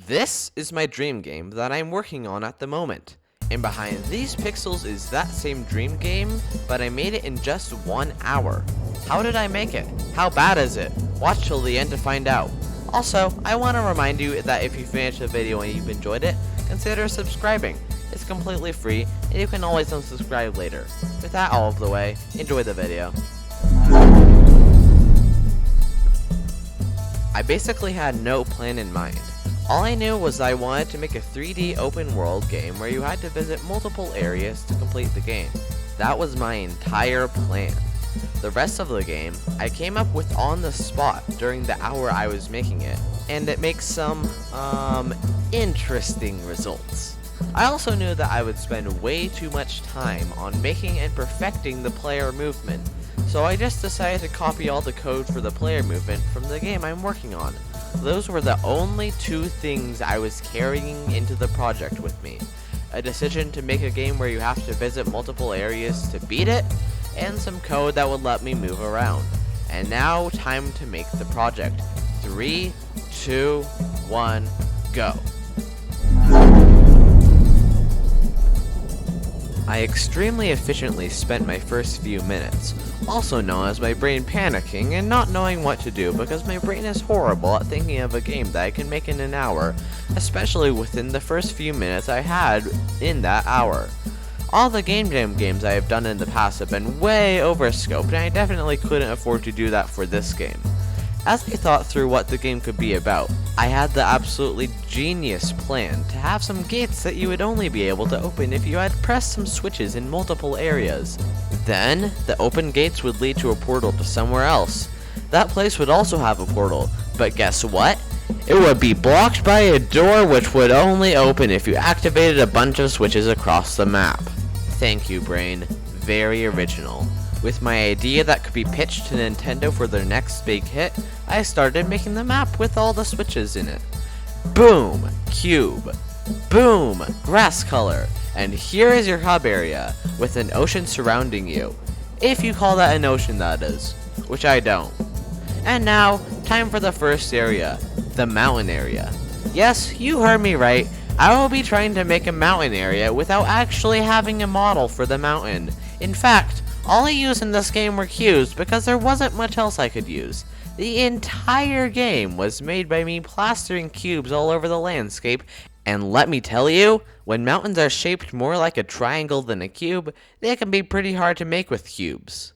This is my dream game that I'm working on at the moment. And behind these pixels is that same dream game, but I made it in just 1 hour. How did I make it? How bad is it? Watch till the end to find out. Also, I want to remind you that if you finish the video and you've enjoyed it, consider subscribing. It's completely free, and you can always unsubscribe later. With that all of the way, enjoy the video. I basically had no plan in mind. All I knew was I wanted to make a 3D open world game where you had to visit multiple areas to complete the game. That was my entire plan. The rest of the game, I came up with on the spot during the hour I was making it, and it makes some, interesting results. I also knew that I would spend way too much time on making and perfecting the player movement, so I just decided to copy all the code for the player movement from the game I'm working on. Those were the only two things I was carrying into the project with me. A decision to make a game where you have to visit multiple areas to beat it, and some code that would let me move around. And now, time to make the project. 3, 2, 1, go. I extremely efficiently spent my first few minutes, also known as my brain panicking and not knowing what to do because my brain is horrible at thinking of a game that I can make in an hour, especially within the first few minutes I had in that hour. All the game jam games I have done in the past have been way over scoped, and I definitely couldn't afford to do that for this game. As I thought through what the game could be about, I had the absolutely genius plan to have some gates that you would only be able to open if you had pressed some switches in multiple areas. Then, the open gates would lead to a portal to somewhere else. That place would also have a portal, but guess what? It would be blocked by a door which would only open if you activated a bunch of switches across the map. Thank you, brain. Very original. With my idea that could be pitched to Nintendo for their next big hit, I started making the map with all the switches in it. Boom! Cube. Boom! Grass color. And here is your hub area, with an ocean surrounding you. If you call that an ocean, that is. Which I don't. And now, time for the first area. The mountain area. Yes, you heard me right. I will be trying to make a mountain area without actually having a model for the mountain. In fact, all I used in this game were cubes because there wasn't much else I could use. The entire game was made by me plastering cubes all over the landscape, and let me tell you, when mountains are shaped more like a triangle than a cube, they can be pretty hard to make with cubes.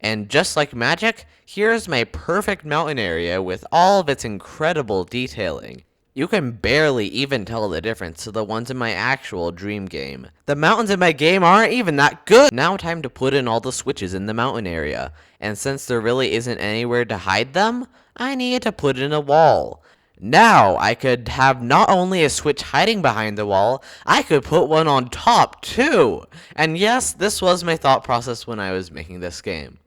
And just like magic, here's my perfect mountain area with all of its incredible detailing. You can barely even tell the difference to the ones in my actual dream game. The mountains in my game aren't even that good! Now time to put in all the switches in the mountain area. And since there really isn't anywhere to hide them, I needed to put in a wall. Now I could have not only a switch hiding behind the wall, I could put one on top too! And yes, this was my thought process when I was making this game.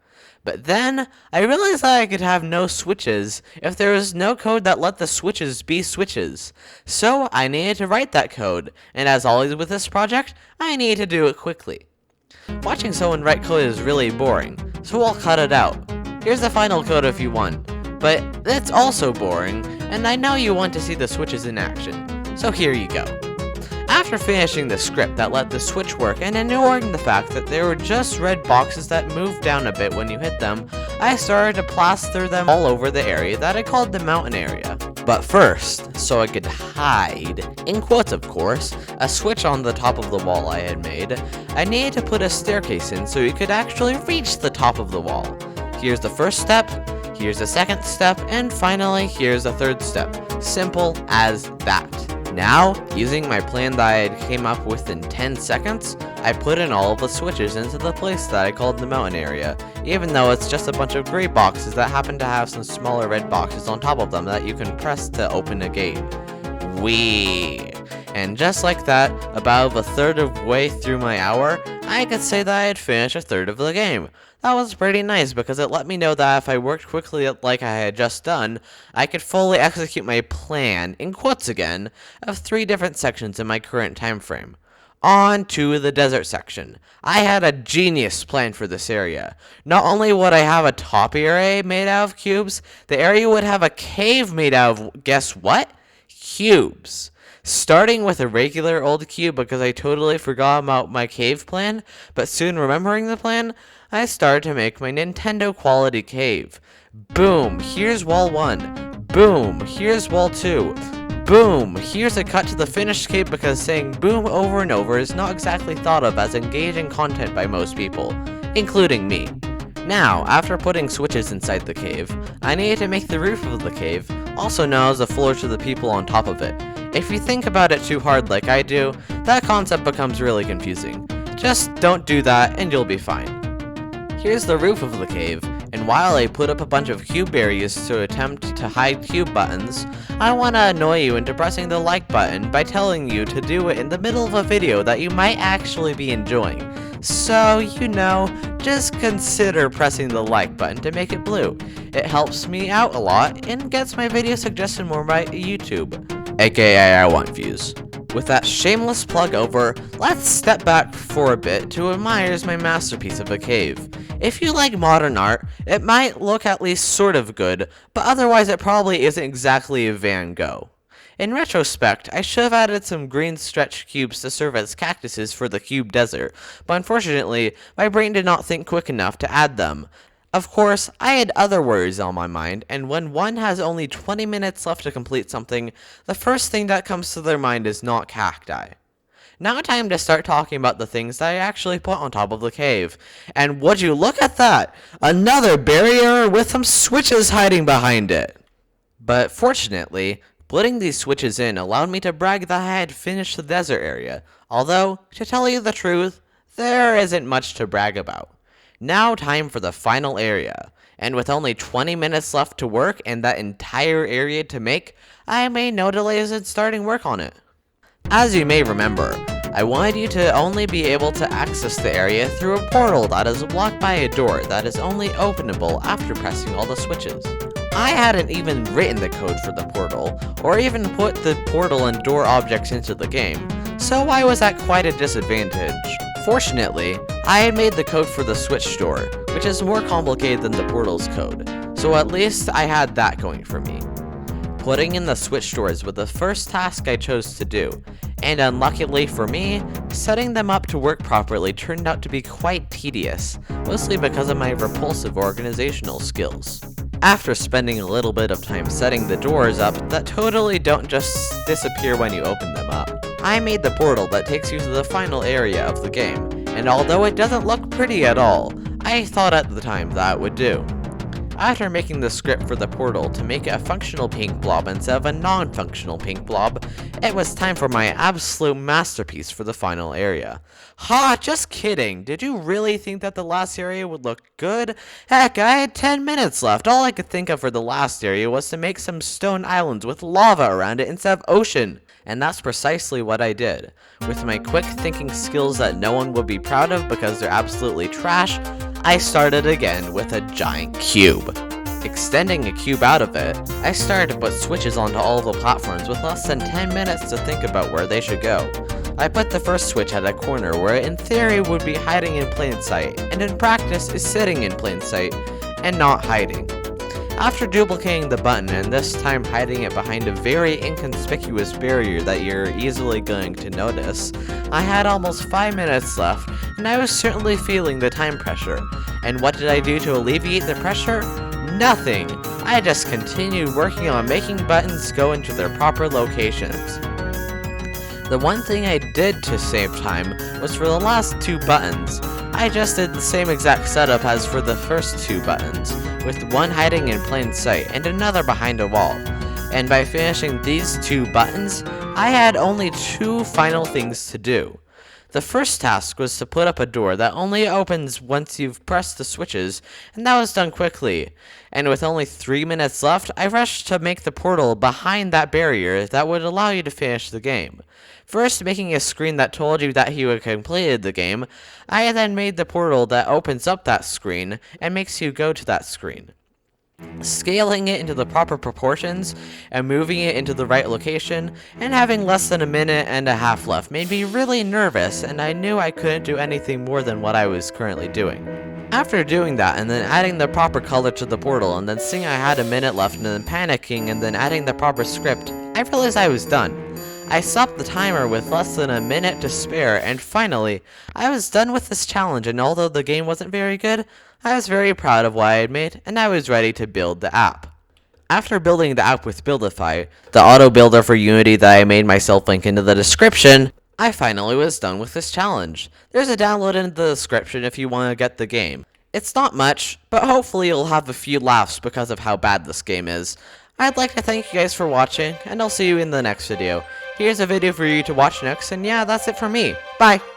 But then, I realized that I could have no switches if there was no code that let the switches be switches. So, I needed to write that code, and as always with this project, I needed to do it quickly. Watching someone write code is really boring, so I'll cut it out. Here's the final code if you want, but it's also boring, and I know you want to see the switches in action, so here you go. After finishing the script that let the switch work and ignoring the fact that there were just red boxes that moved down a bit when you hit them, I started to plaster them all over the area that I called the mountain area. But first, so I could hide, in quotes of course, a switch on the top of the wall I had made, I needed to put a staircase in so you could actually reach the top of the wall. Here's the first step, here's the second step, and finally here's the third step. Simple as that. Now, using my plan that I came up with in 10 seconds, I put in all of the switches into the place that I called the mountain area, even though it's just a bunch of gray boxes that happen to have some smaller red boxes on top of them that you can press to open a gate. Whee! And just like that, about a third of the way through my hour, I could say that I had finished a third of the game. That was pretty nice because it let me know that if I worked quickly like I had just done, I could fully execute my plan, in quotes again, of 3 different sections in my current time frame. On to the desert section. I had a genius plan for this area. Not only would I have a top area made out of cubes, the area would have a cave made out of, guess what? cubes. Starting with a regular old cube because I totally forgot about my cave plan, but soon remembering the plan, I started to make my Nintendo quality cave. Boom, here's wall 1. Boom, here's wall 2. Boom, here's a cut to the finished cave because saying boom over and over is not exactly thought of as engaging content by most people, including me. Now, after putting switches inside the cave, I needed to make the roof of the cave, also known as the floor to the people on top of it. If you think about it too hard like I do, that concept becomes really confusing. Just don't do that and you'll be fine. Here's the roof of the cave, and while I put up a bunch of cube barriers to attempt to hide cube buttons, I want to annoy you into pressing the like button by telling you to do it in the middle of a video that you might actually be enjoying. So, just consider pressing the like button to make it blue. It helps me out a lot and gets my video suggested more by YouTube, aka I want views. With that shameless plug over, let's step back for a bit to admire my masterpiece of a cave. If you like modern art, it might look at least sort of good, but otherwise it probably isn't exactly a Van Gogh. In retrospect, I should have added some green stretch cubes to serve as cactuses for the cube desert, but unfortunately, my brain did not think quick enough to add them. Of course, I had other worries on my mind, and when one has only 20 minutes left to complete something, the first thing that comes to their mind is not cacti. Now time to start talking about the things that I actually put on top of the cave. And would you look at that? Another barrier with some switches hiding behind it. But fortunately, putting these switches in allowed me to brag that I had finished the desert area, although, to tell you the truth, there isn't much to brag about. Now time for the final area, and with only 20 minutes left to work and that entire area to make, I made no delays in starting work on it. As you may remember, I wanted you to only be able to access the area through a portal that is blocked by a door that is only openable after pressing all the switches. I hadn't even written the code for the portal, or even put the portal and door objects into the game, so I was at quite a disadvantage. Fortunately, I had made the code for the switch door, which is more complicated than the portal's code, so at least I had that going for me. Putting in the switch doors was the first task I chose to do, and unluckily for me, setting them up to work properly turned out to be quite tedious, mostly because of my repulsive organizational skills. After spending a little bit of time setting the doors up that totally don't just disappear when you open them up, I made the portal that takes you to the final area of the game, and although it doesn't look pretty at all, I thought at the time that would do. After making the script for the portal to make it a functional pink blob instead of a non-functional pink blob, it was time for my absolute masterpiece for the final area. Ha, just kidding. Did you really think that the last area would look good? Heck, I had 10 minutes left. All I could think of for the last area was to make some stone islands with lava around it instead of ocean. And that's precisely what I did. With my quick thinking skills that no one would be proud of because they're absolutely trash, I started again with a giant cube. Extending a cube out of it, I started to put switches onto all the platforms with less than 10 minutes to think about where they should go. I put the first switch at a corner where it in theory would be hiding in plain sight, and in practice is sitting in plain sight, and not hiding. After duplicating the button and this time hiding it behind a very inconspicuous barrier that you're easily going to notice, I had almost 5 minutes left and I was certainly feeling the time pressure. And what did I do to alleviate the pressure? Nothing! I just continued working on making buttons go into their proper locations. The one thing I did to save time was for the last 2 buttons. I just did the same exact setup as for the first 2 buttons, with one hiding in plain sight and another behind a wall. And by finishing these 2 buttons, I had only 2 final things to do. The first task was to put up a door that only opens once you've pressed the switches, and that was done quickly. And with only 3 minutes left, I rushed to make the portal behind that barrier that would allow you to finish the game. First making a screen that told you that you had completed the game, I then made the portal that opens up that screen and makes you go to that screen. scaling it into the proper proportions, and moving it into the right location, and having less than a minute and a half left made me really nervous, and I knew I couldn't do anything more than what I was currently doing. After doing that, and then adding the proper color to the portal, and then seeing I had a minute left, and then panicking, and then adding the proper script, I realized I was done. I stopped the timer with less than a minute to spare, and finally, I was done with this challenge, and although the game wasn't very good, I was very proud of what I had made, and I was ready to build the app. After building the app with Buildify, the auto builder for Unity that I made myself link into the description, I finally was done with this challenge. There's a download in the description if you want to get the game. It's not much, but hopefully you'll have a few laughs because of how bad this game is. I'd like to thank you guys for watching, and I'll see you in the next video. Here's a video for you to watch next, and yeah, that's it for me. Bye!